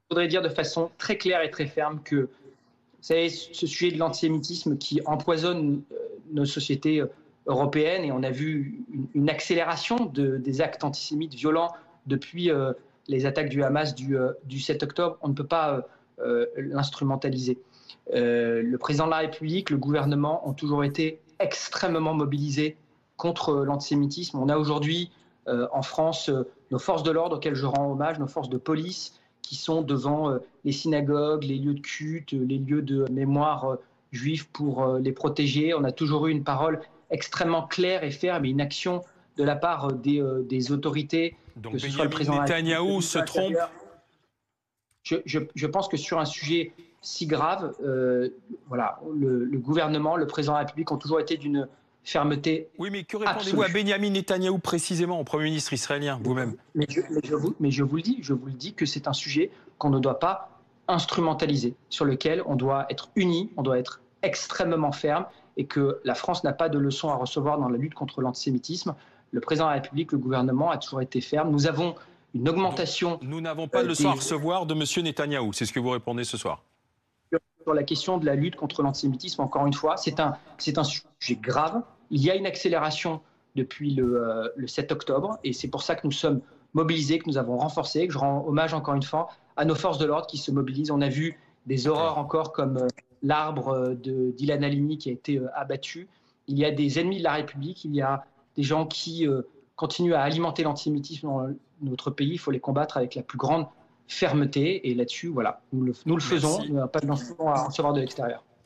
voudrais dire de façon très claire et très ferme que, vous savez, ce sujet de l'antisémitisme qui empoisonne nos sociétés européennes, et on a vu une accélération des actes antisémites violents depuis les attaques du Hamas du 7 octobre, on ne peut pas l'instrumentaliser. Le président de la République, le gouvernement ont toujours été extrêmement mobilisés contre l'antisémitisme. On a aujourd'hui en France nos forces de l'ordre auxquelles je rends hommage, nos forces de police qui sont devant les synagogues, les lieux de culte, les lieux de mémoire juifs pour les protéger. On a toujours eu une parole extrêmement claire et ferme et une action de la part des autorités, donc que ce soit le président Netanyahou se trompe. Je pense que sur un sujet si grave, voilà, le gouvernement, le président de la République ont toujours été d'une fermeté. Oui, mais que répondez-vous à Benyamin Netanyahou précisément, au Premier ministre israélien, vous-même? Mais je vous le dis que c'est un sujet qu'on ne doit pas instrumentaliser, sur lequel on doit être unis, on doit être extrêmement ferme, et que la France n'a pas de leçons à recevoir dans la lutte contre l'antisémitisme. Le président de la République, le gouvernement a toujours été ferme. Nous avons une augmentation. Donc, nous n'avons pas de leçons à recevoir de M. Netanyahou, c'est ce que vous répondez ce soir. Sur la question de la lutte contre l'antisémitisme, encore une fois, c'est un sujet grave. Il y a une accélération depuis le 7 octobre, et c'est pour ça que nous sommes mobilisés, que nous avons renforcé, que je rends hommage encore une fois à nos forces de l'ordre qui se mobilisent. On a vu des horreurs encore comme l'arbre d'Ilan Halimi qui a été abattu. Il y a des ennemis de la République, il y a des gens qui continuent à alimenter l'antisémitisme dans notre pays. Il faut les combattre avec la plus grande fermeté, et là-dessus, voilà, nous le faisons. Nous n'avons pas de leçons à recevoir de l'extérieur.